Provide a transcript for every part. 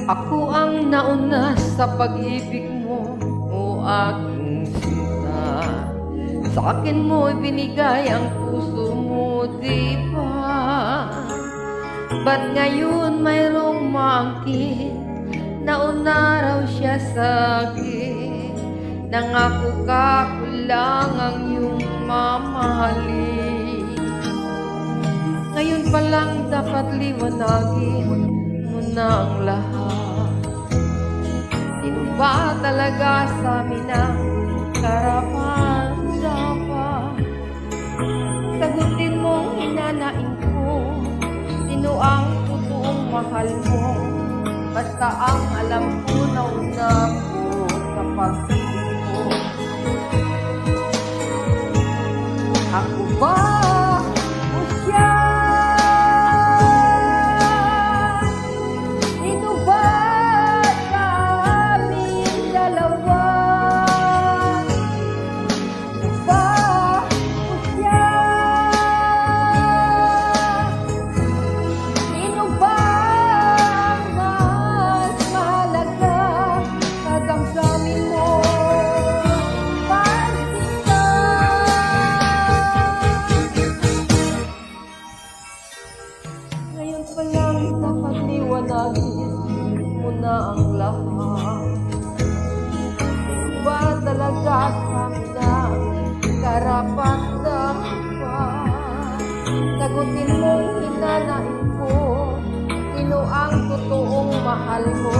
Ako ang nauna sa pag-ibig mo, o aking sinta. Sa akin mo ibinigay ang puso mo, di ba? Ba't ngayon mayroong maangkin? Nauna raw siya sa akin. Nangako ka ko lang ang iyong mamahalin. Ngayon pa lang dapat liwanagin mo na ang lahat. Sino ba talaga sa amin ang karapan dapat? Sagutin mong hinanain ko, sino ang totoong mahal mo? Basta ang alam ko na una ko sa pag-ibig mo. Ako ba o siya? Sino ba sa aming dalawa? Ako ba o siya? Sino ba ang mas mahalaga sa damdamin mo? Ngayon pa lang dapat liwanagin mo na ang lahat. Sino ba talaga sa amin ang karapat-dapat? Sagutin mo, hinanain ko, sino ang totoong mahal mo?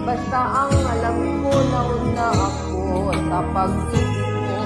Basta ang alam ko na una ako sa pag-ibig mo.